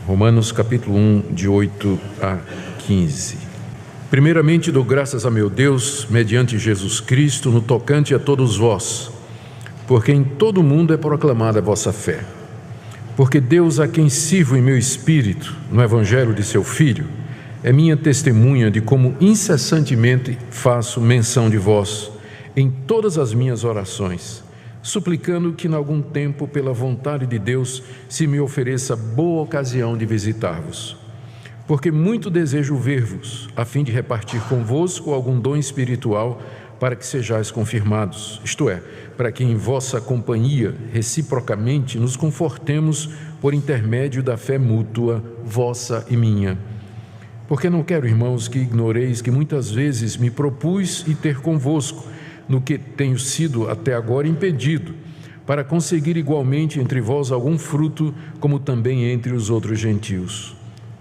Romanos capítulo 1, de 8 a 15. Primeiramente dou graças a meu Deus, mediante Jesus Cristo, no tocante a todos vós, porque em todo o mundo é proclamada a vossa fé. Porque Deus, a quem sirvo em meu espírito, no Evangelho de seu Filho, é minha testemunha de como incessantemente faço menção de vós em todas as minhas orações, suplicando que, em algum tempo, pela vontade de Deus, se me ofereça boa ocasião de visitar-vos. Porque muito desejo ver-vos, a fim de repartir convosco algum dom espiritual, para que sejais confirmados, isto é, para que em vossa companhia, reciprocamente, nos confortemos por intermédio da fé mútua, vossa e minha. Porque não quero, irmãos, que ignoreis que muitas vezes me propus ir ter convosco, no que tenho sido até agora impedido, para conseguir igualmente entre vós algum fruto, como também entre os outros gentios.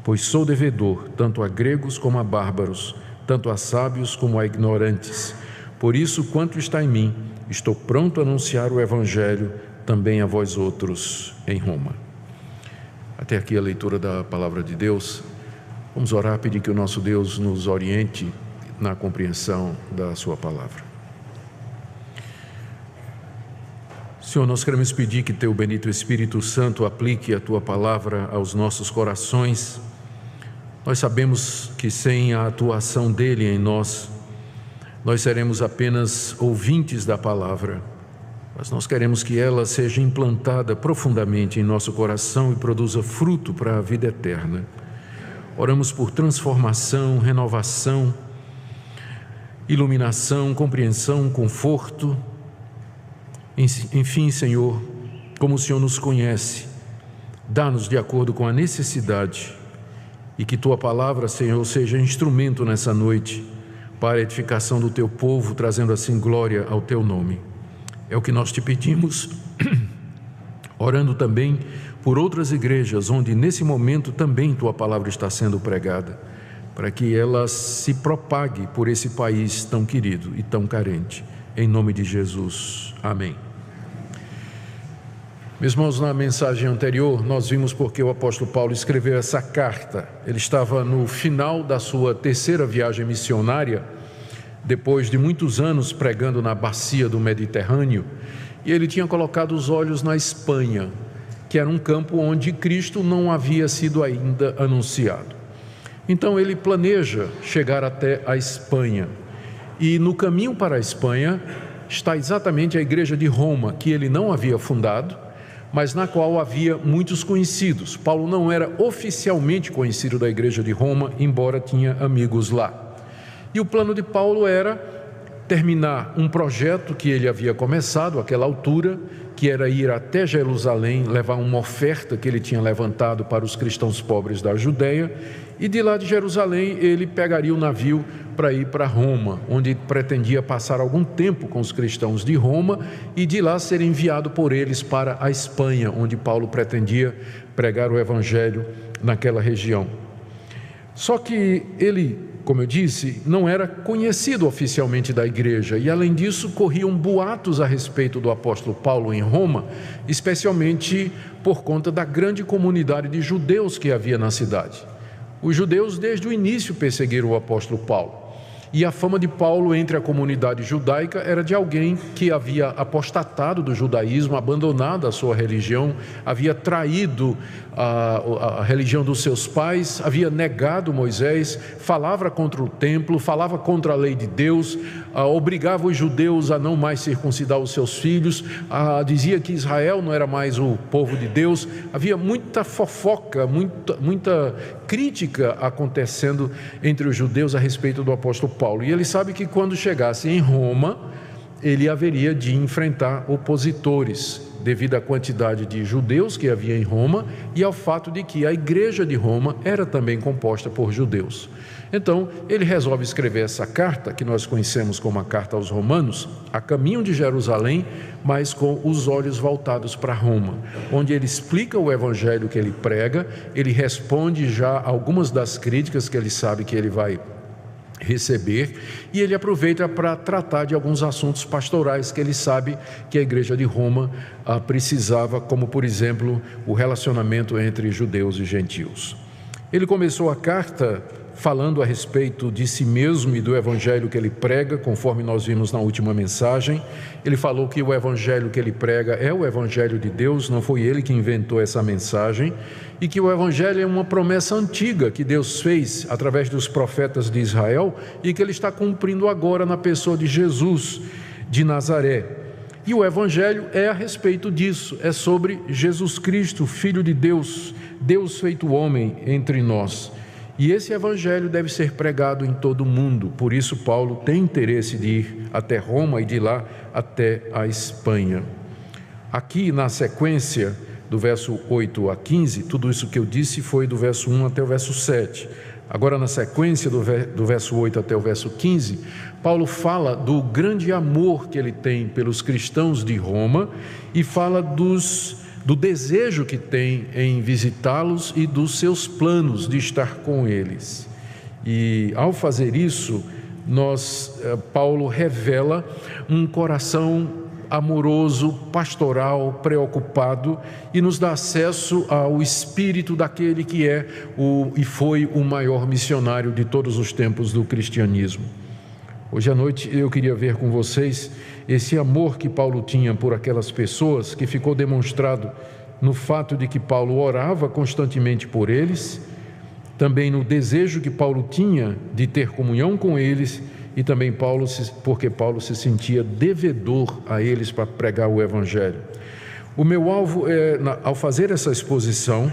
Pois sou devedor, tanto a gregos como a bárbaros, tanto a sábios como a ignorantes. Por isso, quanto está em mim, estou pronto a anunciar o Evangelho também a vós outros em Roma. Até aqui a leitura da Palavra de Deus. Vamos orar, pedir que o nosso Deus nos oriente na compreensão da sua Palavra. Senhor, nós queremos pedir que Teu bendito Espírito Santo aplique a Tua Palavra aos nossos corações. Nós sabemos que sem a atuação dEle em nós seremos apenas ouvintes da Palavra, mas nós queremos que ela seja implantada profundamente em nosso coração e produza fruto para a vida eterna. Oramos por transformação, renovação, iluminação, compreensão, conforto. Enfim, Senhor, como o Senhor nos conhece, dá-nos de acordo com a necessidade e que Tua Palavra, Senhor, seja instrumento nessa noite para a edificação do Teu povo, trazendo assim glória ao Teu nome. É o que nós te pedimos, orando também por outras igrejas, onde nesse momento também Tua Palavra está sendo pregada, para que ela se propague por esse país tão querido e tão carente. Em nome de Jesus. Amém. Meus irmãos, na mensagem anterior, nós vimos porque o apóstolo Paulo escreveu essa carta. Ele estava no final da sua terceira viagem missionária, depois de muitos anos pregando na bacia do Mediterrâneo, e ele tinha colocado os olhos na Espanha, que era um campo onde Cristo não havia sido ainda anunciado. Então ele planeja chegar até a Espanha. E no caminho para a Espanha está exatamente a igreja de Roma, que ele não havia fundado, mas na qual havia muitos conhecidos. Paulo não era oficialmente conhecido da igreja de Roma, embora tinha amigos lá. E o plano de Paulo era terminar um projeto que ele havia começado àquela altura, que era ir até Jerusalém, levar uma oferta que ele tinha levantado para os cristãos pobres da Judeia, e de lá de Jerusalém ele pegaria o navio para ir para Roma, onde pretendia passar algum tempo com os cristãos de Roma e de lá ser enviado por eles para a Espanha, onde Paulo pretendia pregar o Evangelho naquela região. Só que ele, como eu disse, não era conhecido oficialmente da igreja e, além disso, corriam boatos a respeito do apóstolo Paulo em Roma, especialmente por conta da grande comunidade de judeus que havia na cidade. Os judeus, desde o início, perseguiram o apóstolo Paulo. E a fama de Paulo entre a comunidade judaica era de alguém que havia apostatado do judaísmo, abandonado a sua religião, havia traído a religião dos seus pais, havia negado Moisés, falava contra o templo, falava contra a lei de Deus, obrigava os judeus a não mais circuncidar os seus filhos, dizia que Israel não era mais o povo de Deus. Havia muita fofoca, muita crítica acontecendo entre os judeus a respeito do apóstolo Paulo. E ele sabe que quando chegasse em Roma, ele haveria de enfrentar opositores, devido à quantidade de judeus que havia em Roma e ao fato de que a igreja de Roma era também composta por judeus. Então, ele resolve escrever essa carta, que nós conhecemos como a Carta aos Romanos, a caminho de Jerusalém, mas com os olhos voltados para Roma, onde ele explica o evangelho que ele prega, ele responde já algumas das críticas que ele sabe que ele vai receber, e ele aproveita para tratar de alguns assuntos pastorais que ele sabe que a igreja de Roma precisava, como por exemplo o relacionamento entre judeus e gentios. Ele começou a carta falando a respeito de si mesmo e do evangelho que ele prega, conforme nós vimos na última mensagem. Ele falou que o evangelho que ele prega é o evangelho de Deus, não foi ele que inventou essa mensagem, e que o evangelho é uma promessa antiga que Deus fez através dos profetas de Israel e que ele está cumprindo agora na pessoa de Jesus de Nazaré. E o evangelho é a respeito disso, é sobre Jesus Cristo, Filho de Deus, Deus feito homem entre nós. E esse evangelho deve ser pregado em todo o mundo. Por isso Paulo tem interesse de ir até Roma e de lá até a Espanha. Aqui na sequência do verso 8 a 15, tudo isso que eu disse foi do verso 1 até o verso 7. Agora na sequência do verso 8 até o verso 15, Paulo fala do grande amor que ele tem pelos cristãos de Roma e fala do desejo que tem em visitá-los e dos seus planos de estar com eles. E ao fazer isso, Paulo revela um coração amoroso, pastoral, preocupado, e nos dá acesso ao espírito daquele que é e foi o maior missionário de todos os tempos do cristianismo. Hoje à noite eu queria ver com vocês esse amor que Paulo tinha por aquelas pessoas, que ficou demonstrado no fato de que Paulo orava constantemente por eles, também no desejo que Paulo tinha de ter comunhão com eles, e também porque Paulo se sentia devedor a eles para pregar o evangelho. O meu alvo ao fazer essa exposição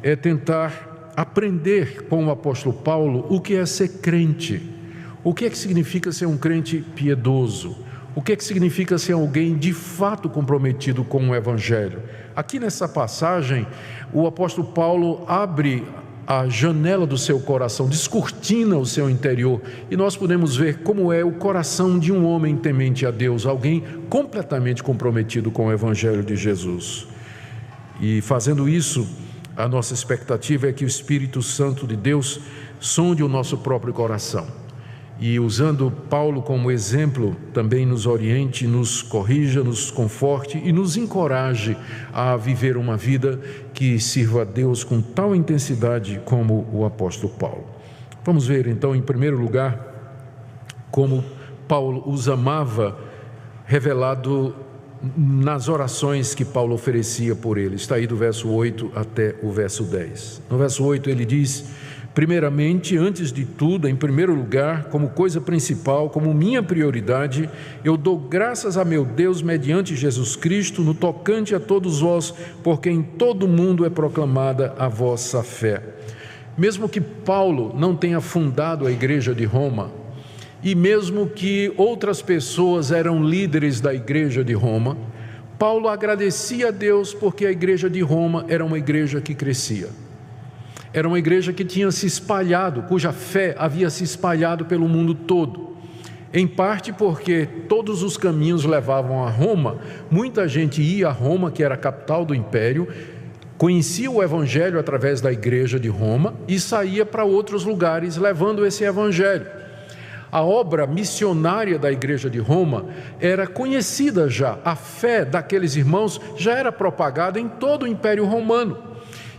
é tentar aprender com o apóstolo Paulo o que é ser crente, o que é que significa ser um crente piedoso, o que é que significa ser alguém de fato comprometido com o evangelho. Aqui nessa passagem, o apóstolo Paulo abre a janela do seu coração, descortina o seu interior, e nós podemos ver como é o coração de um homem temente a Deus, alguém completamente comprometido com o evangelho de Jesus. E fazendo isso, a nossa expectativa é que o Espírito Santo de Deus sonde o nosso próprio coração, e usando Paulo como exemplo, também nos oriente, nos corrija, nos conforte e nos encoraje a viver uma vida que sirva a Deus com tal intensidade como o apóstolo Paulo. Vamos ver então, em primeiro lugar, como Paulo os amava, revelado nas orações que Paulo oferecia por eles. Está aí do verso 8 até o verso 10. No verso 8 ele diz: primeiramente, antes de tudo, em primeiro lugar, como coisa principal, como minha prioridade, eu dou graças a meu Deus mediante Jesus Cristo, no tocante a todos vós, porque em todo o mundo é proclamada a vossa fé. Mesmo que Paulo não tenha fundado a igreja de Roma, e mesmo que outras pessoas eram líderes da igreja de Roma, Paulo agradecia a Deus porque a igreja de Roma era uma igreja que crescia. Era uma igreja que tinha se espalhado, cuja fé havia se espalhado pelo mundo todo. Em parte porque todos os caminhos levavam a Roma, muita gente ia a Roma, que era a capital do império, conhecia o evangelho através da igreja de Roma e saía para outros lugares levando esse evangelho. A obra missionária da igreja de Roma era conhecida já, a fé daqueles irmãos já era propagada em todo o império romano.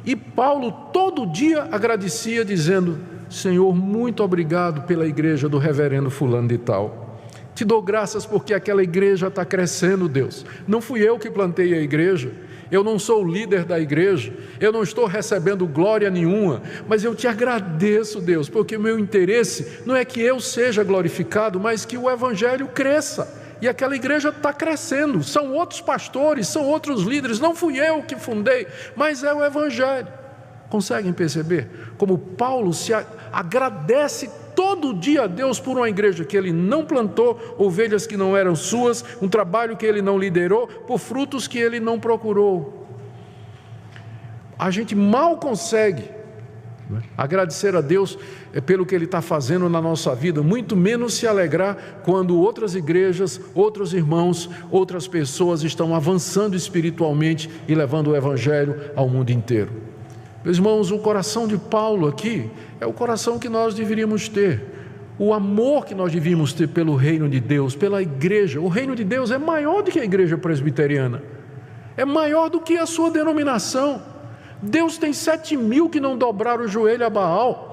E Paulo todo dia agradecia dizendo: Senhor, muito obrigado pela igreja do reverendo fulano de tal. Te dou graças porque aquela igreja está crescendo, Deus. Não fui eu que plantei a igreja, eu não sou o líder da igreja, eu não estou recebendo glória nenhuma, mas eu te agradeço, Deus, porque o meu interesse não é que eu seja glorificado, mas que o evangelho cresça. E aquela igreja está crescendo, são outros pastores, são outros líderes, não fui eu que fundei, mas é o evangelho. Conseguem perceber como Paulo se agradece todo dia a Deus por uma igreja que ele não plantou, ovelhas que não eram suas, um trabalho que ele não liderou, por frutos que ele não procurou. A gente mal consegue agradecer a Deus pelo que Ele está fazendo na nossa vida, muito menos se alegrar quando outras igrejas, outros irmãos, outras pessoas estão avançando espiritualmente e levando o Evangelho ao mundo inteiro. Meus irmãos, o coração de Paulo aqui é o coração que nós deveríamos ter. o amor que nós devíamos ter pelo reino de Deus, pela igreja. O reino de Deus é maior do que a igreja presbiteriana, é maior do que a sua denominação. Deus tem 7.000 que não dobraram o joelho a Baal.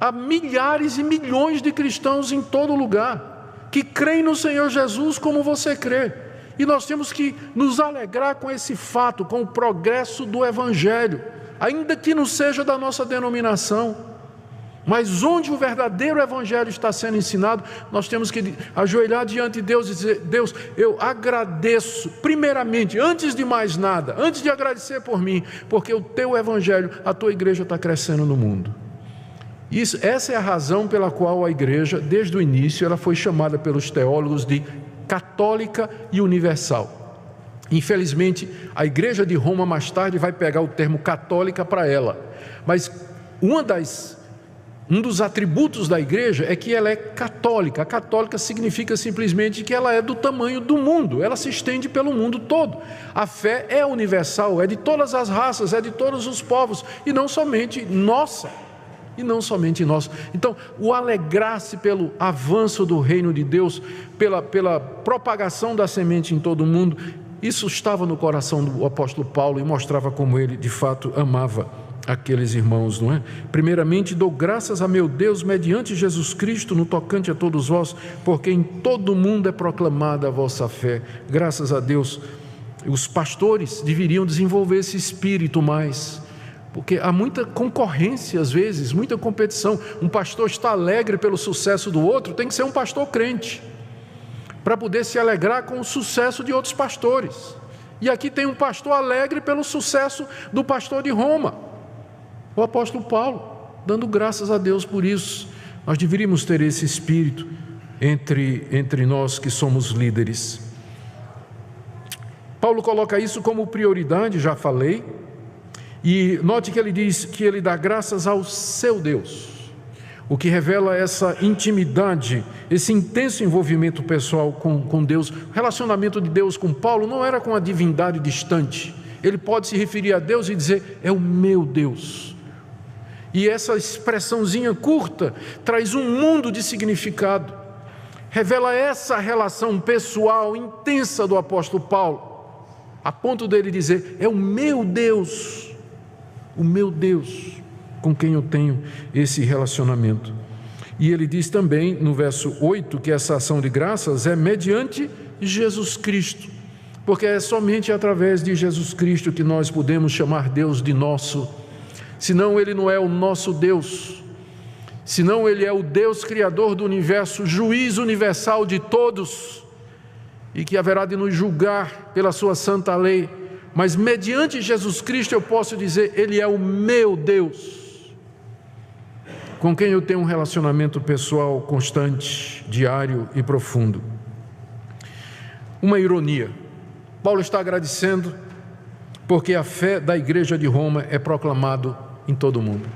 Há milhares e milhões de cristãos em todo lugar que creem no Senhor Jesus como você crê. E nós temos que nos alegrar com esse fato, com o progresso do Evangelho, ainda que não seja da nossa denominação. Mas onde o verdadeiro Evangelho está sendo ensinado, nós temos que ajoelhar diante de Deus e dizer: Deus, eu agradeço, primeiramente, antes de mais nada, antes de agradecer por mim, porque o teu Evangelho, a tua igreja está crescendo no mundo. Essa é a razão pela qual a igreja, desde o início, ela foi chamada pelos teólogos de católica e universal. Infelizmente, a igreja de Roma mais tarde vai pegar o termo católica para ela, mas um dos atributos da igreja é que ela é católica. A católica significa simplesmente que ela é do tamanho do mundo, ela se estende pelo mundo todo. A fé é universal, é de todas as raças, é de todos os povos, e não somente nossa. Então, o alegrar-se pelo avanço do reino de Deus, pela propagação da semente em todo o mundo, isso estava no coração do apóstolo Paulo e mostrava como ele de fato amava aqueles irmãos, não é? Primeiramente, dou graças a meu Deus mediante Jesus Cristo no tocante a todos vós, porque em todo o mundo é proclamada a vossa fé. Graças a Deus. Os pastores deveriam desenvolver esse espírito mais, porque há muita concorrência às vezes, muita competição. Um pastor está alegre pelo sucesso do outro, tem que ser um pastor crente, para poder se alegrar com o sucesso de outros pastores. E aqui tem um pastor alegre pelo sucesso do pastor de Roma, o apóstolo Paulo, dando graças a Deus por isso. Nós deveríamos ter esse espírito entre nós que somos líderes. Paulo coloca isso como prioridade, já falei, e note que ele diz que ele dá graças ao seu Deus, o que revela essa intimidade, esse intenso envolvimento pessoal com Deus. O relacionamento de Deus com Paulo não era com a divindade distante. Ele pode se referir a Deus e dizer: é o meu Deus. E essa expressãozinha curta traz um mundo de significado, revela essa relação pessoal intensa do apóstolo Paulo, a ponto dele dizer: é o meu Deus com quem eu tenho esse relacionamento. E ele diz também no verso 8 que essa ação de graças é mediante Jesus Cristo, porque é somente através de Jesus Cristo que nós podemos chamar Deus de nosso. Senão ele não é o nosso Deus, senão ele é o Deus criador do universo, juiz universal de todos, e que haverá de nos julgar pela sua santa lei. Mas mediante Jesus Cristo eu posso dizer: ele é o meu Deus, com quem eu tenho um relacionamento pessoal constante, diário e profundo. Uma ironia: Paulo está agradecendo porque a fé da igreja de Roma é proclamada em todo o mundo.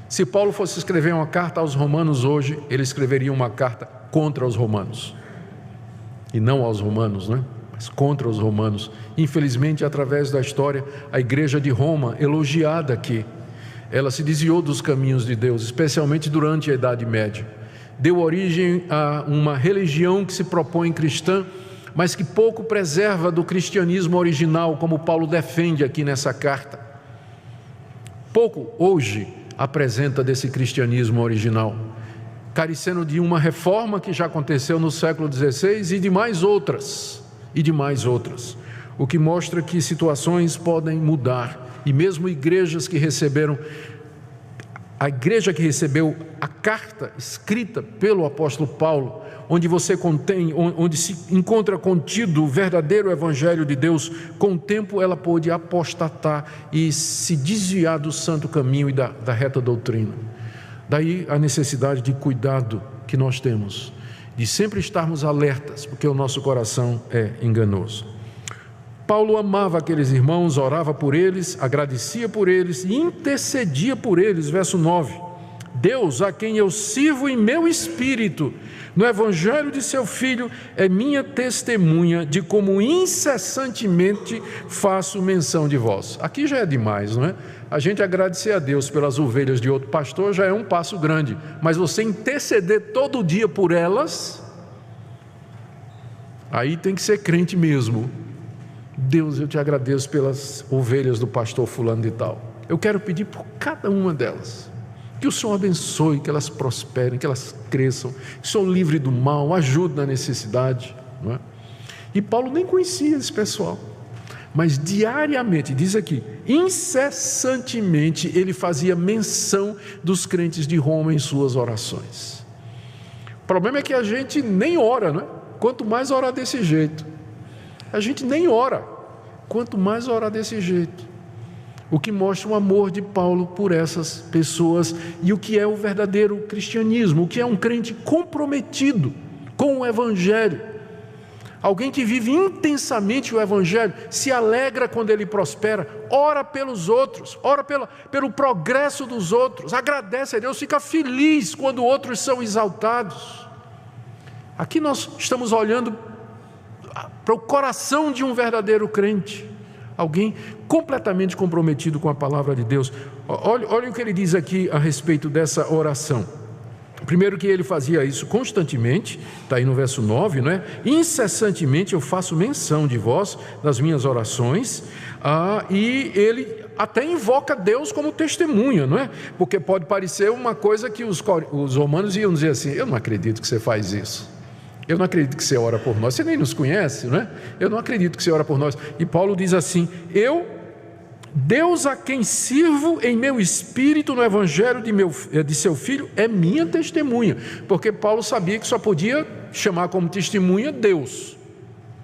Se Paulo fosse escrever uma carta aos romanos hoje, ele escreveria uma carta contra os romanos, e não aos romanos, né? Mas contra os romanos. Infelizmente, através da história, a igreja de Roma, elogiada aqui, ela se desviou dos caminhos de Deus, especialmente durante a Idade Média. Deu origem a uma religião que se propõe cristã, mas que pouco preserva do cristianismo original, como Paulo defende aqui nessa carta. Pouco hoje apresenta desse cristianismo original, carecendo de uma reforma que já aconteceu no século XVI e de mais outras, o que mostra que situações podem mudar, e mesmo igrejas que receberam, a igreja que recebeu a carta escrita pelo apóstolo Paulo, onde se encontra contido o verdadeiro evangelho de Deus, com o tempo ela pôde apostatar e se desviar do santo caminho e da reta doutrina. Daí a necessidade de cuidado que nós temos, de sempre estarmos alertas, porque o nosso coração é enganoso. Paulo amava aqueles irmãos, orava por eles, agradecia por eles e intercedia por eles. Verso 9: Deus, a quem eu sirvo em meu espírito, no evangelho de seu Filho, é minha testemunha de como incessantemente faço menção de vós. Aqui já é demais, não é? A gente agradecer a Deus pelas ovelhas de outro pastor já é um passo grande, mas você interceder todo dia por elas, aí tem que ser crente mesmo. Deus, eu te agradeço pelas ovelhas do pastor fulano de tal. Eu quero pedir por cada uma delas, que o Senhor abençoe, que elas prosperem, que elas cresçam, que o Senhor livre do mal, ajude na necessidade, não é? E Paulo nem conhecia esse pessoal, mas diariamente, diz aqui, incessantemente ele fazia menção dos crentes de Roma em suas orações. O problema é que a gente nem ora, não é? Quanto mais orar desse jeito, a gente nem ora, quanto mais orar desse jeito. O que mostra o amor de Paulo por essas pessoas e o que é o verdadeiro cristianismo, o que é um crente comprometido com o Evangelho. Alguém que vive intensamente o Evangelho, se alegra quando ele prospera, ora pelos outros, ora pelo progresso dos outros, agradece a Deus, fica feliz quando outros são exaltados. Aqui nós estamos olhando para o coração de um verdadeiro crente, alguém completamente comprometido com a palavra de Deus. Olha o que ele diz aqui a respeito dessa oração. Primeiro que ele fazia isso constantemente, está aí no verso 9, não é? Incessantemente eu faço menção de vós nas minhas orações, e ele até invoca Deus como testemunha, não é? Porque pode parecer uma coisa que os romanos iam dizer assim: eu não acredito que você faz isso. Eu não acredito que você ora por nós, você nem nos conhece, não é? Eu não acredito que você ora por nós. E Paulo diz assim: Deus a quem sirvo em meu espírito no evangelho de seu Filho é minha testemunha. Porque Paulo sabia que só podia chamar como testemunha Deus,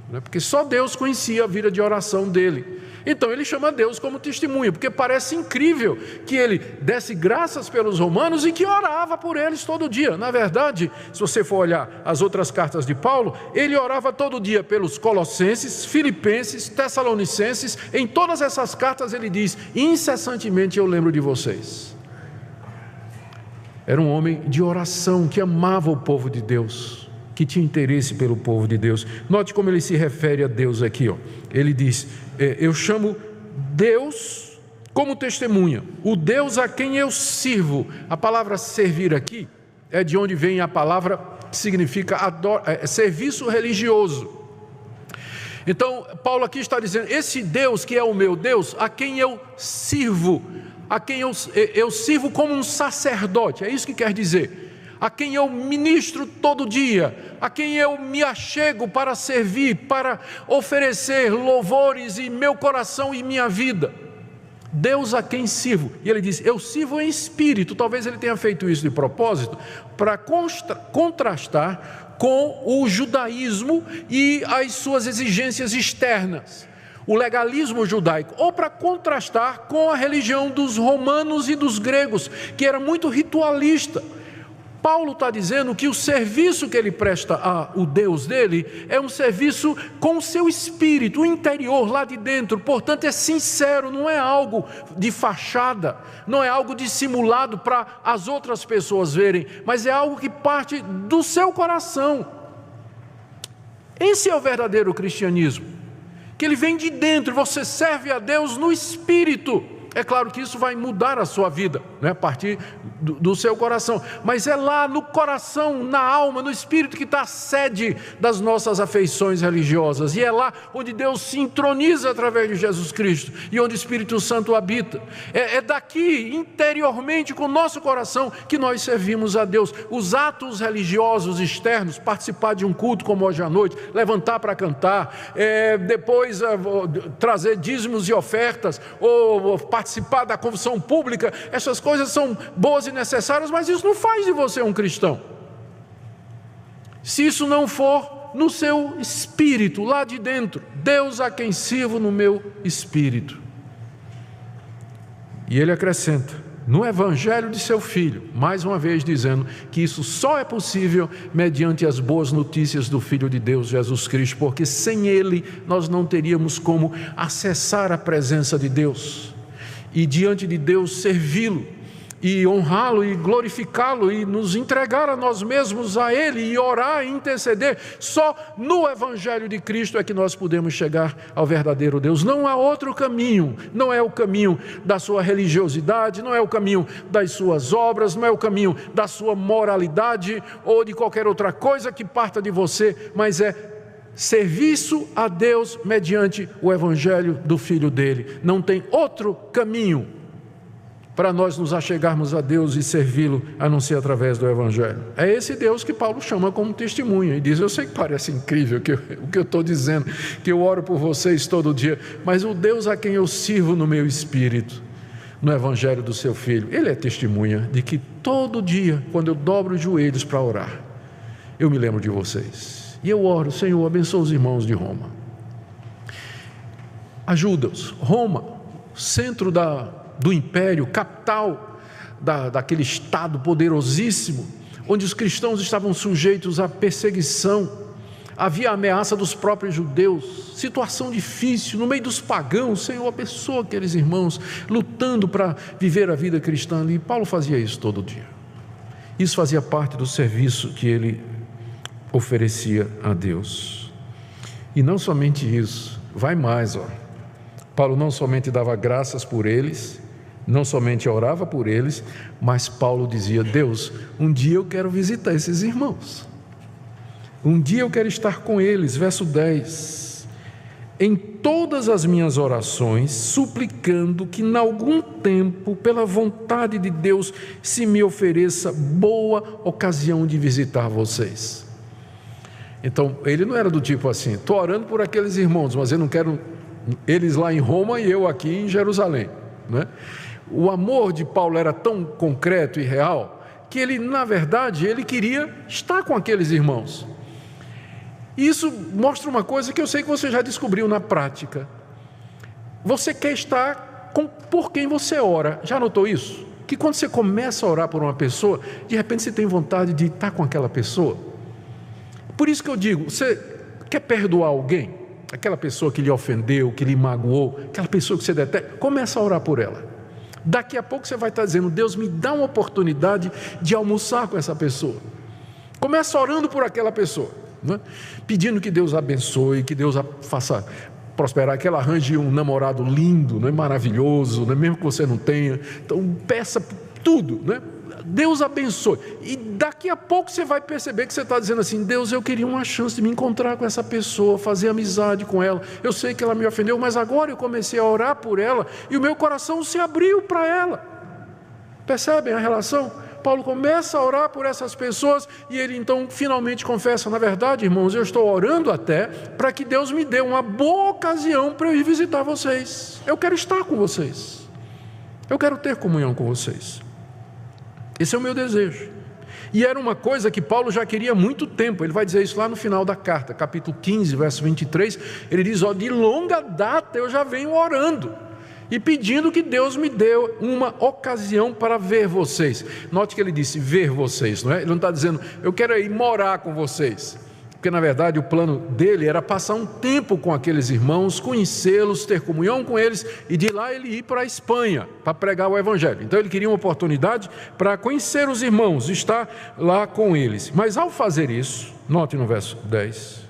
não é? Porque só Deus conhecia a vida de oração dele. Então ele chama Deus como testemunha, porque parece incrível que ele desse graças pelos romanos e que orava por eles todo dia. Na verdade, se você for olhar as outras cartas de Paulo, ele orava todo dia pelos colossenses, filipenses, tessalonicenses. Em todas essas cartas ele diz: incessantemente eu lembro de vocês. Era um homem de oração que amava o povo de Deus, que tinha interesse pelo povo de Deus. Note como ele se refere a Deus aqui, ó. Ele diz: eu chamo Deus como testemunha, o Deus a quem eu sirvo. A palavra servir aqui é de onde vem a palavra que significa serviço religioso. Então Paulo aqui está dizendo: esse Deus que é o meu Deus, a quem eu sirvo, a quem eu sirvo como um sacerdote, é isso que quer dizer. A quem eu ministro todo dia, a quem eu me achego para servir, para oferecer louvores em meu coração e minha vida. Deus a quem sirvo. E ele diz: eu sirvo em espírito. Talvez ele tenha feito isso de propósito, para contrastar com o judaísmo e as suas exigências externas, o legalismo judaico, ou para contrastar com a religião dos romanos e dos gregos, que era muito ritualista. Paulo está dizendo que o serviço que ele presta ao Deus dele é um serviço com o seu espírito, o interior, lá de dentro. Portanto é sincero, não é algo de fachada, não é algo dissimulado para as outras pessoas verem, mas é algo que parte do seu coração. Esse é o verdadeiro cristianismo, que ele vem de dentro. Você serve a Deus no espírito. É claro que isso vai mudar a sua vida, né? A partir do seu coração, mas é lá no coração, na alma, no espírito que está a sede das nossas afeições religiosas, e é lá onde Deus se introniza através de Jesus Cristo e onde o Espírito Santo habita. É daqui, interiormente, com o nosso coração, que nós servimos a Deus. Os atos religiosos externos, participar de um culto como hoje à noite, levantar para cantar, depois trazer dízimos e ofertas, ou participar da confissão pública, essas coisas são boas e necessárias, mas isso não faz de você um cristão. Se isso não for no seu espírito, lá de dentro, Deus a quem sirvo no meu espírito. E ele acrescenta, no evangelho de seu Filho, mais uma vez dizendo que isso só é possível mediante as boas notícias do Filho de Deus, Jesus Cristo, porque sem ele nós não teríamos como acessar a presença de Deus e diante de Deus servi-lo. e honrá-lo e glorificá-lo e nos entregar a nós mesmos a Ele e orar e interceder. Só no Evangelho de Cristo é que nós podemos chegar ao verdadeiro Deus. Não há outro caminho, não é o caminho da sua religiosidade, não é o caminho das suas obras, não é o caminho da sua moralidade ou de qualquer outra coisa que parta de você, mas é serviço a Deus mediante o Evangelho do Filho dele. Não tem outro caminho para nós nos achegarmos a Deus e servi-lo, a não ser através do Evangelho. É esse Deus que Paulo chama como testemunha, e diz: eu sei que parece incrível o que eu estou dizendo, que eu oro por vocês todo dia, mas o Deus a quem eu sirvo no meu espírito, no Evangelho do seu Filho, Ele é testemunha de que todo dia, quando eu dobro os joelhos para orar, eu me lembro de vocês, e eu oro: Senhor, abençoa os irmãos de Roma, ajuda-os. Roma, centro do império, capital daquele estado poderosíssimo, onde os cristãos estavam sujeitos à perseguição, havia a ameaça dos próprios judeus, situação difícil, no meio dos pagãos. Senhor, abençoa aqueles irmãos lutando para viver a vida cristã ali. Paulo fazia isso todo dia. Isso fazia parte do serviço que ele oferecia a Deus. E não somente isso, vai mais, Paulo não somente dava graças por eles, não somente orava por eles, mas Paulo dizia: Deus, um dia eu quero visitar esses irmãos, um dia eu quero estar com eles. Verso 10: em todas as minhas orações, suplicando que em algum tempo, pela vontade de Deus, se me ofereça boa ocasião de visitar vocês. Então, ele não era do tipo assim: estou orando por aqueles irmãos, mas eu não quero eles lá em Roma e eu aqui em Jerusalém, né? O amor de Paulo era tão concreto e real que ele, na verdade, ele queria estar com aqueles irmãos. E isso mostra uma coisa que eu sei que você já descobriu na prática: você quer estar por quem você ora. Já notou isso? Que quando você começa a orar por uma pessoa, de repente você tem vontade de estar com aquela pessoa. Por isso que eu digo: você quer perdoar alguém? Aquela pessoa que lhe ofendeu, que lhe magoou, aquela pessoa que você detesta, começa a orar por ela. Daqui a pouco você vai estar dizendo: Deus, me dá uma oportunidade de almoçar com essa pessoa. Começa orando por aquela pessoa, né? Pedindo que Deus abençoe, que Deus a faça prosperar, que ela arranje um namorado lindo, né? Maravilhoso, né? Mesmo que você não tenha. Então peça tudo, né? Deus abençoe. E daqui a pouco você vai perceber que você está dizendo assim: Deus, eu queria uma chance de me encontrar com essa pessoa, fazer amizade com ela. Eu sei que ela me ofendeu, mas agora eu comecei a orar por ela e o meu coração se abriu para ela. Percebem a relação? Paulo começa a orar por essas pessoas e ele então finalmente confessa: na verdade, irmãos, eu estou orando até para que Deus me dê uma boa ocasião para eu ir visitar vocês. Eu quero estar com vocês, eu quero ter comunhão com vocês. Esse é o meu desejo. E era uma coisa que Paulo já queria há muito tempo. Ele vai dizer isso lá no final da carta, capítulo 15, verso 23. Ele diz: de longa data eu já venho orando e pedindo que Deus me dê uma ocasião para ver vocês. Note que ele disse ver vocês, não é? Ele não está dizendo eu quero ir morar com vocês, porque na verdade o plano dele era passar um tempo com aqueles irmãos, conhecê-los, ter comunhão com eles e de lá ele ir para a Espanha para pregar o Evangelho. Então ele queria uma oportunidade para conhecer os irmãos, estar lá com eles. Mas ao fazer isso, note no verso 10,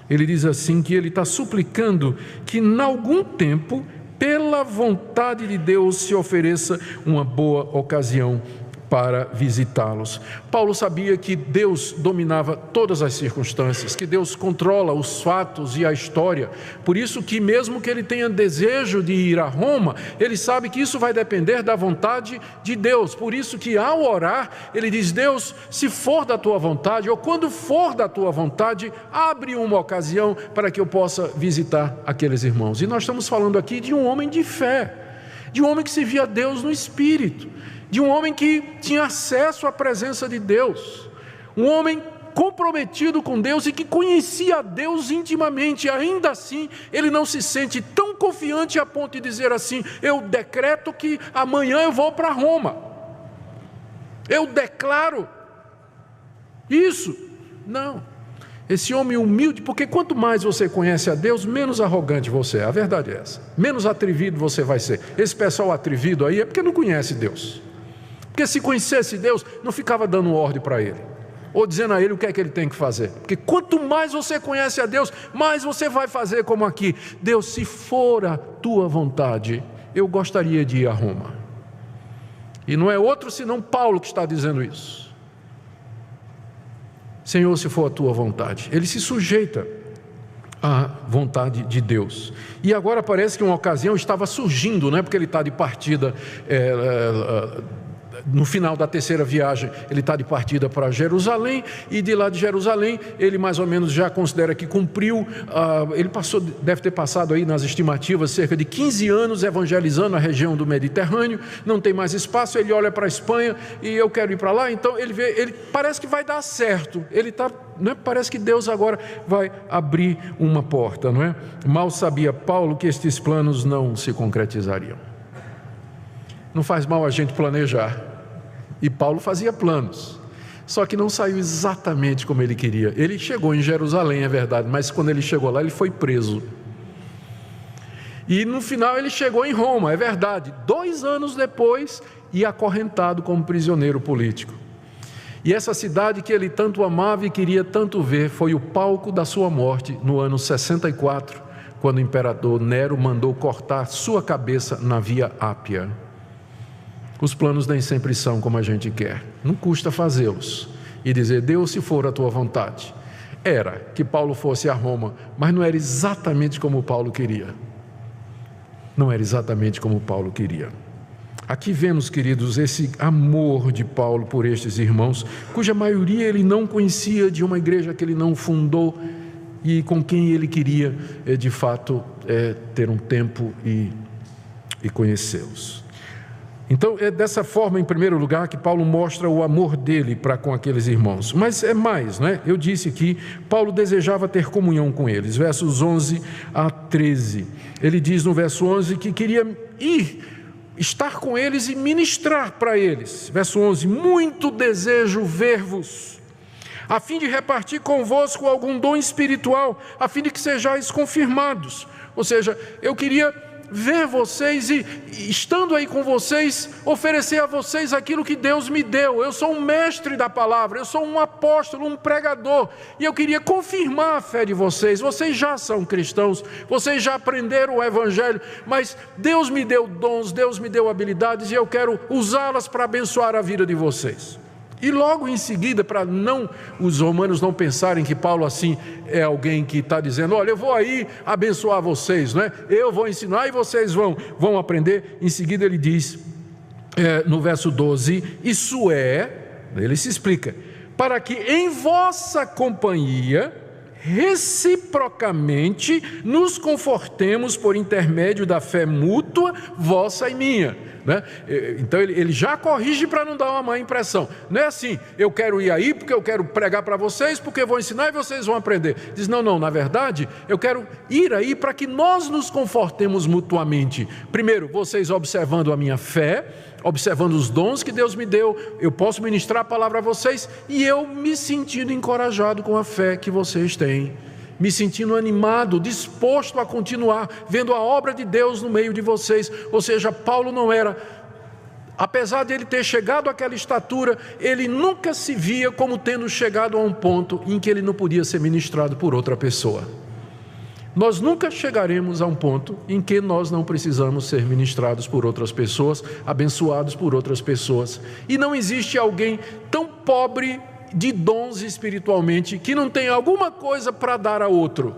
ele diz assim que ele está suplicando que em algum tempo, pela vontade de Deus, se ofereça uma boa ocasião para visitá-los. Paulo sabia que Deus dominava todas as circunstâncias, que Deus controla os fatos e a história. Por isso que mesmo que ele tenha desejo de ir a Roma, ele sabe que isso vai depender da vontade de Deus. Por isso que ao orar, ele diz: Deus, se for da tua vontade, ou quando for da tua vontade, abre uma ocasião para que eu possa visitar aqueles irmãos. E nós estamos falando aqui de um homem de fé, de um homem que se via Deus no Espírito, de um homem que tinha acesso à presença de Deus, um homem comprometido com Deus e que conhecia a Deus intimamente. Ainda assim, ele não se sente tão confiante a ponto de dizer assim: eu decreto que amanhã eu vou para Roma, eu declaro isso. Não, esse homem humilde, porque quanto mais você conhece a Deus, menos arrogante você é. A verdade é essa, menos atrevido você vai ser. Esse pessoal atrevido aí é porque não conhece Deus. Porque se conhecesse Deus, não ficava dando ordem para ele, ou dizendo a ele o que é que ele tem que fazer. Porque quanto mais você conhece a Deus, mais você vai fazer como aqui. Deus, se for a tua vontade, eu gostaria de ir a Roma. E não é outro senão Paulo que está dizendo isso. Senhor, se for a tua vontade. Ele se sujeita à vontade de Deus. E agora parece que uma ocasião estava surgindo, não é? Porque ele está de partida... No final da terceira viagem, ele está de partida para Jerusalém, e de lá de Jerusalém, ele mais ou menos já considera que cumpriu, ele deve ter passado aí nas estimativas cerca de 15 anos evangelizando a região do Mediterrâneo, não tem mais espaço, ele olha para a Espanha, e eu quero ir para lá, então ele parece que vai dar certo, parece que Deus agora vai abrir uma porta, não é? Mal sabia Paulo que estes planos não se concretizariam. Não faz mal a gente planejar. E Paulo fazia planos. Só que não saiu exatamente como ele queria. Ele chegou em Jerusalém, é verdade, mas quando ele chegou lá, ele foi preso. E no final ele chegou em Roma, é verdade. 2 anos depois, e acorrentado como prisioneiro político. E essa cidade que ele tanto amava e queria tanto ver, foi o palco da sua morte no ano 64, quando o imperador Nero mandou cortar sua cabeça na Via Ápia. Os planos nem sempre são como a gente quer. Não custa fazê-los e dizer, Deus, se for a tua vontade. Era que Paulo fosse a Roma, mas não era exatamente como Paulo queria. Não era exatamente como Paulo queria. Aqui vemos, queridos, esse amor de Paulo por estes irmãos, cuja maioria ele não conhecia, de uma igreja que ele não fundou e com quem ele queria, de fato, ter um tempo e conhecê-los. Então, é dessa forma, em primeiro lugar, que Paulo mostra o amor dele para com aqueles irmãos. Mas é mais, não é? Eu disse que Paulo desejava ter comunhão com eles. Versos 11 a 13. Ele diz no verso 11 que queria estar com eles e ministrar para eles. Verso 11. Muito desejo ver-vos, a fim de repartir convosco algum dom espiritual, a fim de que sejais confirmados. Ou seja, eu queria ver vocês e, estando aí com vocês, oferecer a vocês aquilo que Deus me deu. Eu sou um mestre da palavra, eu sou um apóstolo, um pregador, e eu queria confirmar a fé de vocês. Vocês já são cristãos, vocês já aprenderam o evangelho, mas Deus me deu dons, Deus me deu habilidades, e eu quero usá-las para abençoar a vida de vocês. E logo em seguida, para os romanos não pensarem que Paulo assim é alguém que está dizendo, olha, eu vou aí abençoar vocês, não é? Eu vou ensinar e vocês vão aprender. Em seguida ele diz, no verso 12, isso ele se explica, para que em vossa companhia reciprocamente nos confortemos por intermédio da fé mútua, vossa e minha. Né? Então ele já corrige para não dar uma má impressão. Não é assim, eu quero ir aí porque eu quero pregar para vocês, porque eu vou ensinar e vocês vão aprender. Diz, não, na verdade, eu quero ir aí para que nós nos confortemos mutuamente. Primeiro, vocês observando a minha fé, observando os dons que Deus me deu, eu posso ministrar a palavra a vocês, e eu me sentindo encorajado com a fé que vocês têm, me sentindo animado, disposto a continuar, vendo a obra de Deus no meio de vocês. Ou seja, Paulo não era, apesar de ele ter chegado àquela estatura, ele nunca se via como tendo chegado a um ponto em que ele não podia ser ministrado por outra pessoa. Nós nunca chegaremos a um ponto em que nós não precisamos ser ministrados por outras pessoas, abençoados por outras pessoas. E não existe alguém tão pobre de dons espiritualmente que não tem alguma coisa para dar a outro.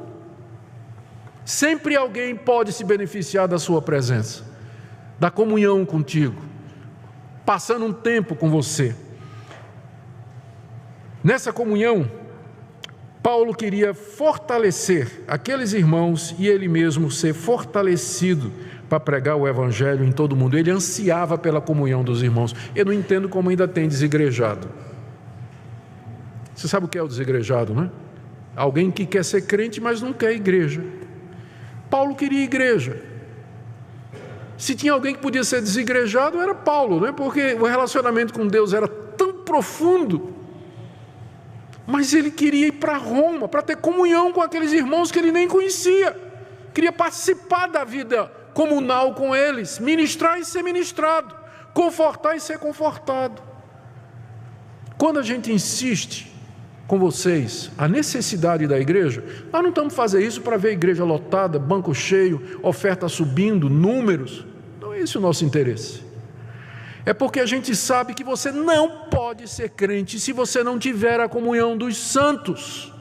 Sempre alguém pode se beneficiar da sua presença, da comunhão contigo, passando um tempo com você. Nessa comunhão, Paulo queria fortalecer aqueles irmãos e ele mesmo ser fortalecido para pregar o evangelho em todo mundo. Ele ansiava pela comunhão dos irmãos. Eu não entendo como ainda tem desigrejado. Você sabe o que é o desigrejado, não é? Alguém que quer ser crente, mas não quer igreja. Paulo queria igreja. Se tinha alguém que podia ser desigrejado, era Paulo, não é? Porque o relacionamento com Deus era tão profundo. Mas ele queria ir para Roma, para ter comunhão com aqueles irmãos que ele nem conhecia. Queria participar da vida comunal com eles, ministrar e ser ministrado. confortar e ser confortado. Quando a gente insiste com vocês a necessidade da igreja, nós não estamos fazendo isso para ver a igreja lotada, banco cheio, oferta subindo, números. Não é esse o nosso interesse. É porque a gente sabe que você não pode ser crente se você não tiver a comunhão dos santos.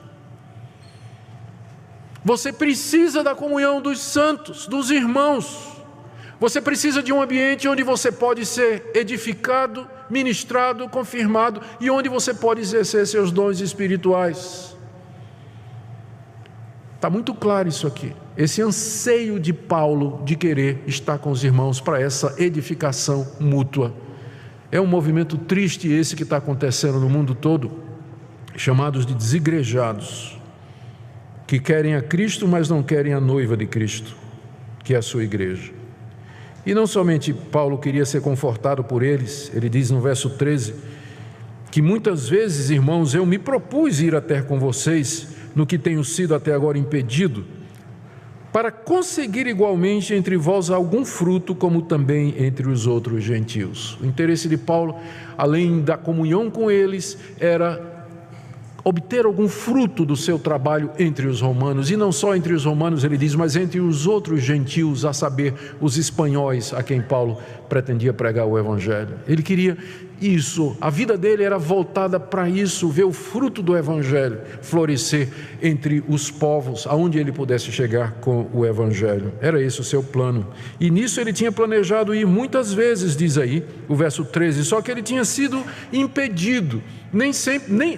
Você precisa da comunhão dos santos, dos irmãos. Você precisa de um ambiente onde você pode ser edificado, ministrado, confirmado e onde você pode exercer seus dons espirituais. Está muito claro isso aqui. Esse anseio de Paulo de querer estar com os irmãos para essa edificação mútua. É um movimento triste esse que está acontecendo no mundo todo, chamados de desigrejados, que querem a Cristo, mas não querem a noiva de Cristo, que é a sua igreja. E não somente Paulo queria ser confortado por eles, ele diz no verso 13, que muitas vezes, irmãos, eu me propus ir até com vocês, no que tenho sido até agora impedido, para conseguir igualmente entre vós algum fruto, como também entre os outros gentios. O interesse de Paulo, além da comunhão com eles, era obter algum fruto do seu trabalho entre os romanos, e não só entre os romanos, ele diz, mas entre os outros gentios, a saber, os espanhóis a quem Paulo pretendia pregar o evangelho. Ele queria isso, a vida dele era voltada para isso, ver o fruto do evangelho florescer entre os povos, aonde ele pudesse chegar com o evangelho. Era esse o seu plano, e nisso ele tinha planejado ir muitas vezes, diz aí o verso 13, só que ele tinha sido impedido.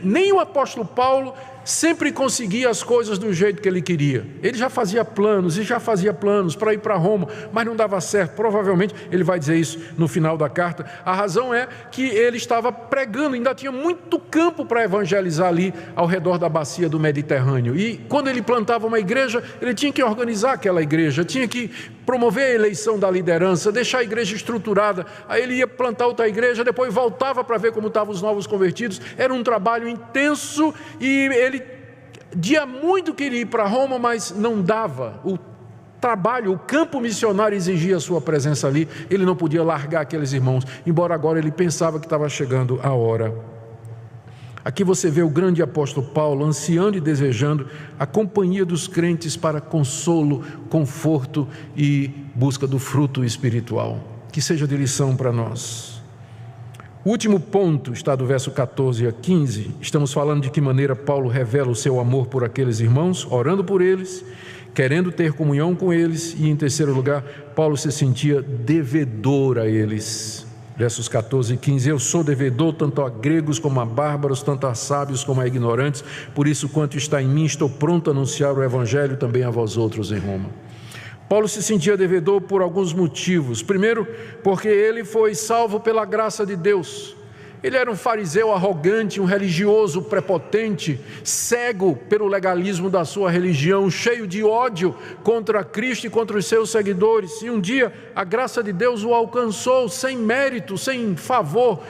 Nem o apóstolo Paulo sempre conseguia as coisas do jeito que ele queria. Ele já fazia planos para ir para Roma, mas não dava certo. Provavelmente ele vai dizer isso no final da carta. A razão é que ele estava pregando, ainda tinha muito campo para evangelizar ali ao redor da bacia do Mediterrâneo. E quando ele plantava uma igreja, ele tinha que organizar aquela igreja, tinha que promover a eleição da liderança, deixar a igreja estruturada. Aí ele ia plantar outra igreja, depois voltava para ver como estavam os novos convertidos. Era um trabalho intenso e ele dia muito queria ir para Roma, mas não dava. O trabalho, o campo missionário exigia a sua presença ali. Ele não podia largar aqueles irmãos, embora agora ele pensava que estava chegando a hora. Aqui você vê o grande apóstolo Paulo ansiando e desejando a companhia dos crentes para consolo, conforto e busca do fruto espiritual. Que seja de lição para nós. O último ponto está do verso 14 a 15. Estamos falando de que maneira Paulo revela o seu amor por aqueles irmãos, orando por eles, querendo ter comunhão com eles, e em terceiro lugar, Paulo se sentia devedor a eles. Versos 14 e 15, eu sou devedor tanto a gregos como a bárbaros, tanto a sábios como a ignorantes, por isso quanto está em mim, estou pronto a anunciar o evangelho também a vós outros em Roma. Paulo se sentia devedor por alguns motivos. Primeiro, porque ele foi salvo pela graça de Deus. Ele era um fariseu arrogante, um religioso prepotente, cego pelo legalismo da sua religião, cheio de ódio contra Cristo e contra os seus seguidores. E um dia a graça de Deus o alcançou sem mérito, sem favor,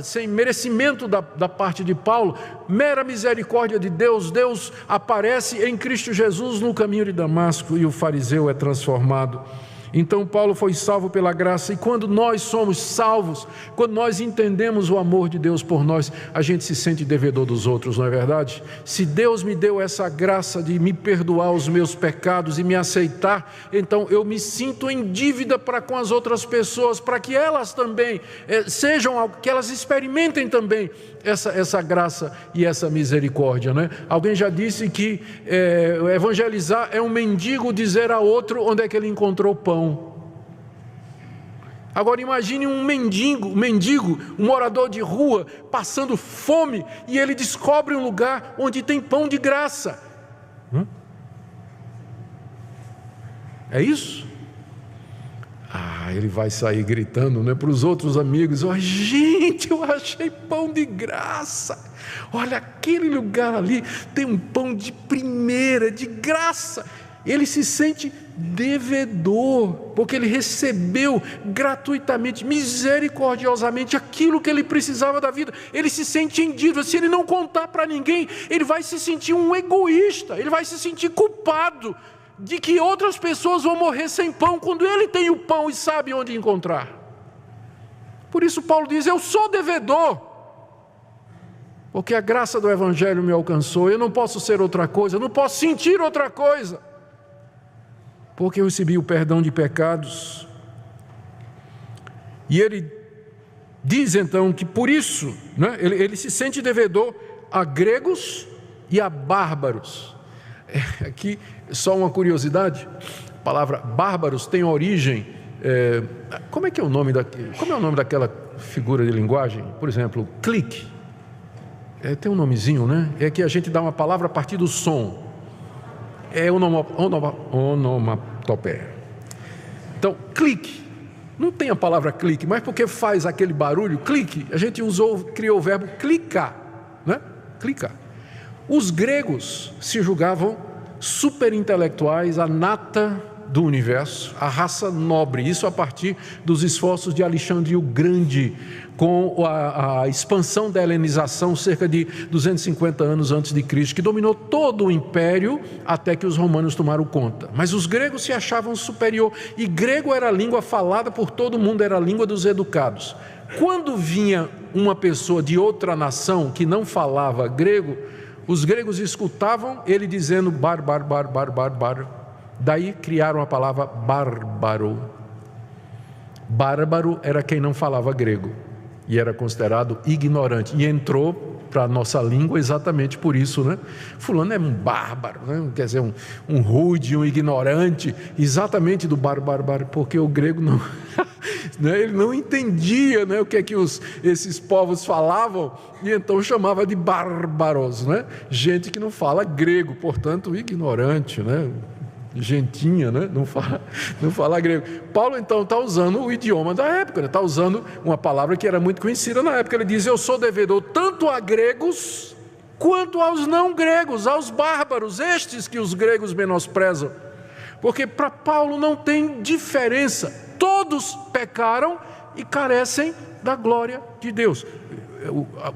sem merecimento da parte de Paulo. Mera misericórdia de Deus. Deus aparece em Cristo Jesus no caminho de Damasco e o fariseu é transformado. Então Paulo foi salvo pela graça, e quando nós somos salvos, quando nós entendemos o amor de Deus por nós, a gente se sente devedor dos outros, não é verdade? Se Deus me deu essa graça de me perdoar os meus pecados e me aceitar, então eu me sinto em dívida para com as outras pessoas, para que elas também que elas experimentem também essa graça e essa misericórdia, né? Alguém já disse que evangelizar é um mendigo dizer a outro onde é que ele encontrou pão. Agora imagine um mendigo, um morador de rua, passando fome, e ele descobre um lugar onde tem pão de graça. É isso? Ele vai sair gritando, né, para os outros amigos: oh, gente, eu achei pão de graça. Olha, aquele lugar ali tem um pão de primeira, de graça. Ele se sente devedor, porque ele recebeu gratuitamente, misericordiosamente, aquilo que ele precisava da vida. Ele se sente em dívida. Se ele não contar para ninguém, ele vai se sentir um egoísta, ele vai se sentir culpado de que outras pessoas vão morrer sem pão, quando ele tem o pão e sabe onde encontrar. Por isso Paulo diz: eu sou devedor, porque a graça do Evangelho me alcançou. Eu não posso ser outra coisa, eu não posso sentir outra coisa, porque eu recebi o perdão de pecados. E ele diz então que por isso, né, ele se sente devedor a gregos e a bárbaros. Aqui só uma curiosidade: a palavra bárbaros tem origem, como é o nome daquela figura de linguagem? Por exemplo, clique, tem um nomezinho, né? É que a gente dá uma palavra a partir do som, é onomatopeia. Então, clique, não tem a palavra clique, mas porque faz aquele barulho, clique, a gente criou o verbo clicar, né? Clicar. Os gregos se julgavam superintelectuais, a nata do universo, a raça nobre, isso a partir dos esforços de Alexandre o Grande, com a expansão da helenização cerca de 250 anos antes de Cristo, que dominou todo o império até que os romanos tomaram conta. Mas os gregos se achavam superior, e grego era a língua falada por todo mundo, era a língua dos educados. Quando vinha uma pessoa de outra nação que não falava grego, os gregos escutavam ele dizendo bárbaro. Daí criaram a palavra bárbaro. Bárbaro era quem não falava grego e era considerado ignorante. E entrou para a nossa língua exatamente por isso, né? Fulano é um bárbaro, né? Quer dizer, um rude, um ignorante, exatamente do bárbaro, porque o grego não, né? Ele não entendia, né, o que é que esses povos falavam, e então chamava de bárbaros, né? Gente que não fala grego, portanto ignorante, né? Gentinha, né? Não fala grego. Paulo então está usando o idioma da época, está usando uma palavra que era muito conhecida na época. Ele diz: eu sou devedor tanto a gregos quanto aos não gregos, aos bárbaros, estes que os gregos menosprezam, porque para Paulo não tem diferença, todos pecaram e carecem da glória de Deus.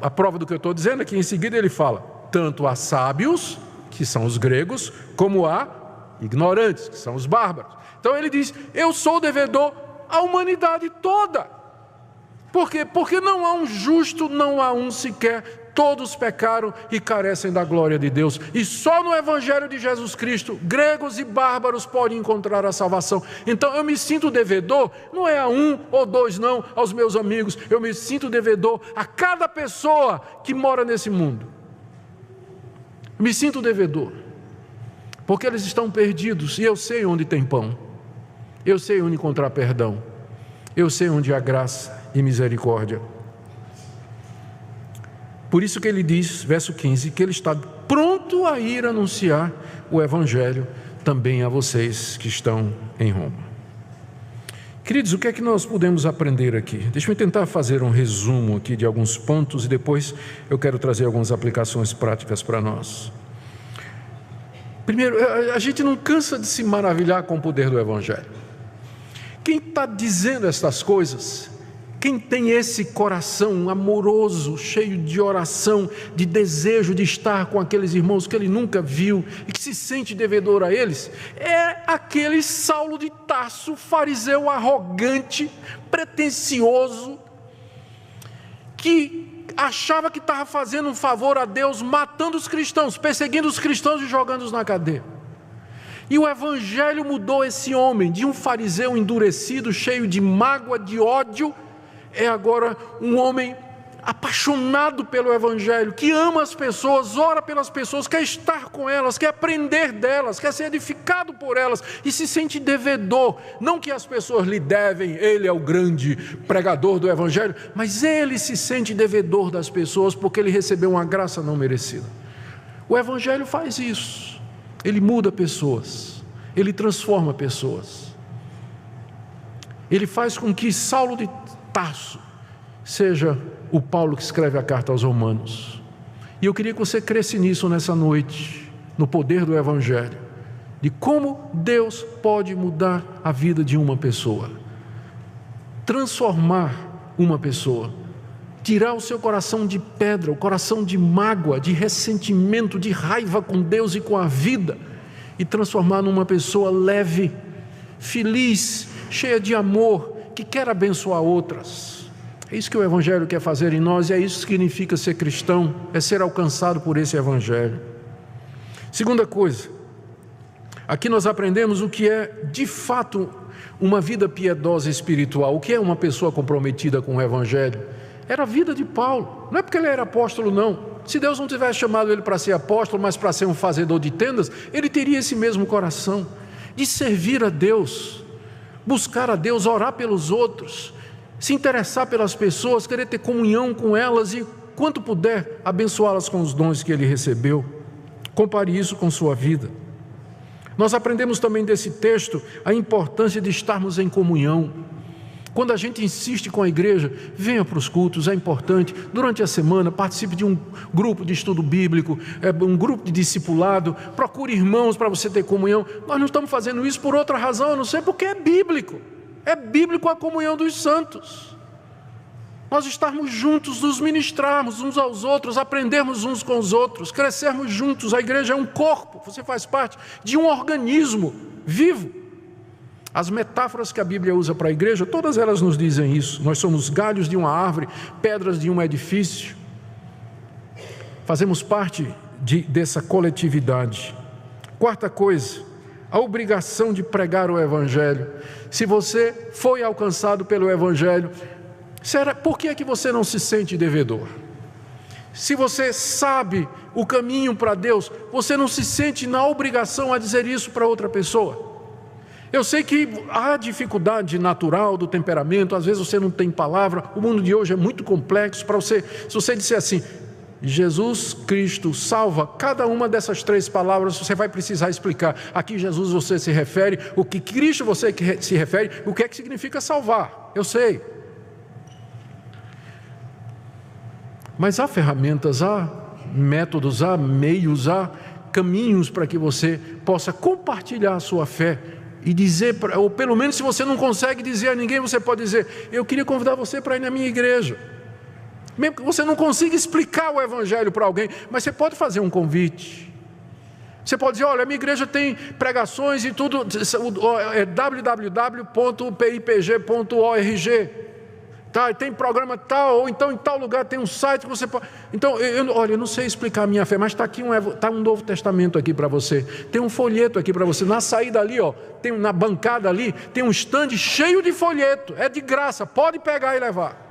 A prova do que eu estou dizendo é que em seguida ele fala tanto a sábios, que são os gregos, como a ignorantes, que são os bárbaros. Então ele diz: eu sou devedor à humanidade toda. Por quê? Porque não há um justo, não há um sequer, todos pecaram e carecem da glória de Deus, e só no Evangelho de Jesus Cristo, gregos e bárbaros podem encontrar a salvação. Então eu me sinto devedor, não é a um ou dois não, aos meus amigos, eu me sinto devedor a cada pessoa que mora nesse mundo. Me sinto devedor, porque eles estão perdidos, e eu sei onde tem pão, eu sei onde encontrar perdão, eu sei onde há graça e misericórdia. Por isso que ele diz, verso 15, que ele está pronto a ir anunciar o Evangelho também a vocês que estão em Roma. Queridos, o que é que nós podemos aprender aqui? Deixa eu tentar fazer um resumo aqui de alguns pontos, e depois eu quero trazer algumas aplicações práticas para nós. Primeiro, a gente não cansa de se maravilhar com o poder do Evangelho. Quem está dizendo estas coisas, quem tem esse coração amoroso, cheio de oração, de desejo de estar com aqueles irmãos que ele nunca viu e que se sente devedor a eles, é aquele Saulo de Tarso, fariseu arrogante, pretensioso, que achava que estava fazendo um favor a Deus, matando os cristãos, perseguindo os cristãos e jogando-os na cadeia. E o Evangelho mudou esse homem, de um fariseu endurecido, cheio de mágoa, de ódio, é agora um homem apaixonado pelo Evangelho, que ama as pessoas, ora pelas pessoas, quer estar com elas, quer aprender delas, quer ser edificado por elas, e se sente devedor. Não que as pessoas lhe devem, ele é o grande pregador do Evangelho, mas ele se sente devedor das pessoas, porque ele recebeu uma graça não merecida. O Evangelho faz isso, ele muda pessoas, ele transforma pessoas, ele faz com que Saulo de Tarso seja o Paulo que escreve a carta aos Romanos. E eu queria que você cresce nisso nessa noite, no poder do Evangelho, de como Deus pode mudar a vida de uma pessoa, transformar uma pessoa, tirar o seu coração de pedra, o coração de mágoa, de ressentimento, de raiva com Deus e com a vida, e transformar numa pessoa leve, feliz, cheia de amor, que quer abençoar outras. É isso que o Evangelho quer fazer em nós, e é isso que significa ser cristão, é ser alcançado por esse Evangelho. Segunda coisa, aqui nós aprendemos o que é de fato uma vida piedosa espiritual, o que é uma pessoa comprometida com o Evangelho. Era a vida de Paulo, não é porque ele era apóstolo não. Se Deus não tivesse chamado ele para ser apóstolo, mas para ser um fazedor de tendas, ele teria esse mesmo coração, de servir a Deus, buscar a Deus, orar pelos outros, se interessar pelas pessoas, querer ter comunhão com elas e, quanto puder, abençoá-las com os dons que ele recebeu. Compare isso com sua vida. Nós aprendemos também desse texto a importância de estarmos em comunhão. Quando a gente insiste com a igreja, venha para os cultos, é importante. Durante a semana, participe de um grupo de estudo bíblico, um grupo de discipulado, procure irmãos para você ter comunhão. Nós não estamos fazendo isso por outra razão, a não ser porque é bíblico. É bíblico a comunhão dos santos. Nós estarmos juntos, nos ministrarmos uns aos outros, aprendermos uns com os outros, crescermos juntos. A igreja é um corpo, você faz parte de um organismo vivo. As metáforas que a Bíblia usa para a igreja, todas elas nos dizem isso. Nós somos galhos de uma árvore, pedras de um edifício. Fazemos parte dessa coletividade. Quarta coisa, a obrigação de pregar o Evangelho. Se você foi alcançado pelo Evangelho, por que é que você não se sente devedor? Se você sabe o caminho para Deus, você não se sente na obrigação a dizer isso para outra pessoa? Eu sei que há dificuldade natural do temperamento, às vezes você não tem palavra, o mundo de hoje é muito complexo para você. Se você disser assim, Jesus Cristo salva, cada uma dessas 3 palavras você vai precisar explicar. Aqui Jesus você se refere, o que Cristo você se refere, o que é que significa salvar, eu sei. Mas há ferramentas, há métodos, há meios, há caminhos para que você possa compartilhar a sua fé e dizer, ou pelo menos se você não consegue dizer a ninguém, você pode dizer, eu queria convidar você para ir na minha igreja. Mesmo que você não consiga explicar o Evangelho para alguém, mas você pode fazer um convite. Você pode dizer, olha, a minha igreja tem pregações e tudo, é www.pipg.org. Tá, tem programa tal, ou então em tal lugar tem um site que você pode... Então, eu não sei explicar a minha fé, mas está aqui um Novo Testamento aqui para você. Tem um folheto aqui para você. Na saída ali, na bancada ali, tem um stand cheio de folheto. É de graça, pode pegar e levar.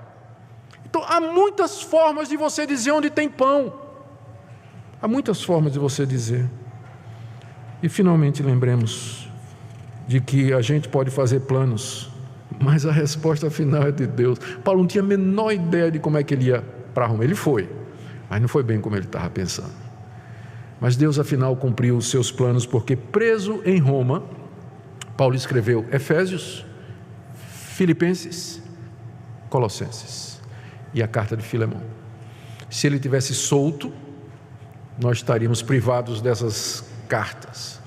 Então, há muitas formas de você dizer onde tem pão. Há muitas formas de você dizer. E finalmente lembremos de que a gente pode fazer planos, mas a resposta final é de Deus. Paulo não tinha a menor ideia de como é que ele ia para Roma. Ele foi, mas não foi bem como ele estava pensando. Mas Deus afinal cumpriu os seus planos, porque preso em Roma, Paulo escreveu Efésios, Filipenses, Colossenses e a carta de Filemão. Se ele tivesse solto, nós estaríamos privados dessas cartas.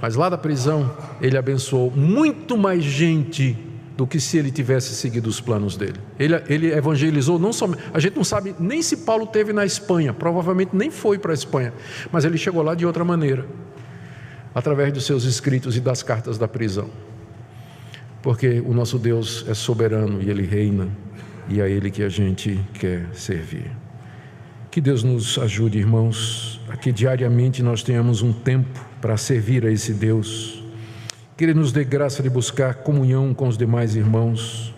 Mas lá da prisão, ele abençoou muito mais gente do que se ele tivesse seguido os planos dele. Ele evangelizou não somente... A gente não sabe nem se Paulo teve na Espanha, provavelmente nem foi para a Espanha, mas ele chegou lá de outra maneira, através dos seus escritos e das cartas da prisão. Porque o nosso Deus é soberano e Ele reina, e é a Ele que a gente quer servir. Que Deus nos ajude, irmãos, a que diariamente nós tenhamos um tempo para servir a esse Deus. Que Ele nos dê graça de buscar comunhão com os demais irmãos.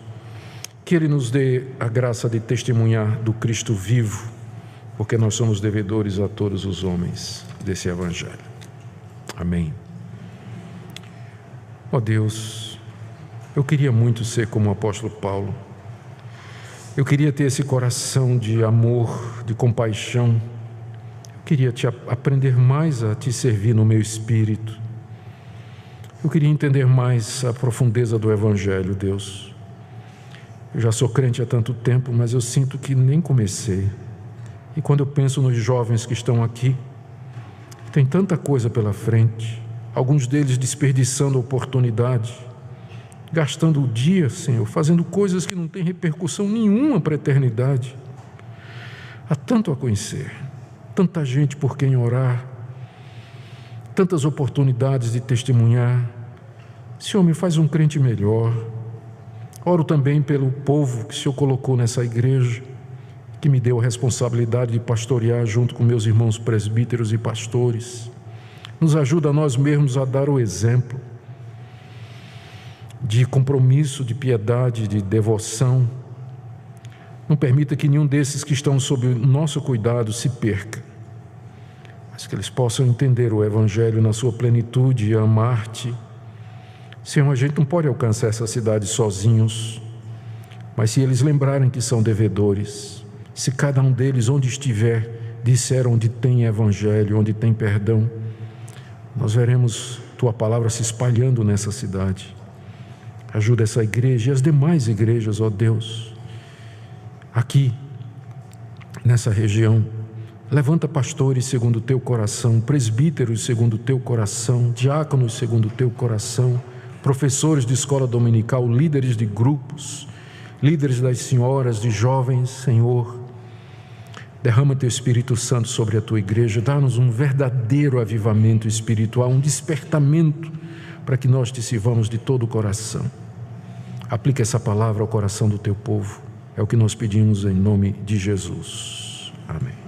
Que Ele nos dê a graça de testemunhar do Cristo vivo, porque nós somos devedores a todos os homens desse Evangelho. Amém. Ó Deus, eu queria muito ser como o apóstolo Paulo. Eu queria ter esse coração de amor, de compaixão. Eu queria aprender mais a Te servir no meu espírito. Eu queria entender mais a profundeza do Evangelho, Deus. Eu já sou crente há tanto tempo, mas eu sinto que nem comecei. E quando eu penso nos jovens que estão aqui, tem tanta coisa pela frente, alguns deles desperdiçando a oportunidade, gastando o dia, Senhor, fazendo coisas que não têm repercussão nenhuma para a eternidade. Há tanto a conhecer, tanta gente por quem orar, tantas oportunidades de testemunhar. Senhor, me faz um crente melhor. Oro também pelo povo que o Senhor colocou nessa igreja, que me deu a responsabilidade de pastorear junto com meus irmãos presbíteros e pastores. Nos ajuda a nós mesmos a dar o exemplo de compromisso, de piedade, de devoção. Não permita que nenhum desses que estão sob o nosso cuidado se perca, mas que eles possam entender o Evangelho na sua plenitude e amar-te. Senhor, a gente não pode alcançar essa cidade sozinhos, mas se eles lembrarem que são devedores, se cada um deles, onde estiver, disser onde tem Evangelho, onde tem perdão, nós veremos Tua palavra se espalhando nessa cidade. Ajuda essa igreja e as demais igrejas, ó Deus, aqui, nessa região. Levanta pastores segundo o Teu coração, presbíteros segundo o Teu coração, diáconos segundo o Teu coração, professores de escola dominical, líderes de grupos, líderes das senhoras, de jovens, Senhor. Derrama Teu Espírito Santo sobre a Tua igreja, dá-nos um verdadeiro avivamento espiritual, um despertamento para que nós Te sirvamos de todo o coração. Aplica essa palavra ao coração do Teu povo. É o que nós pedimos em nome de Jesus. Amém.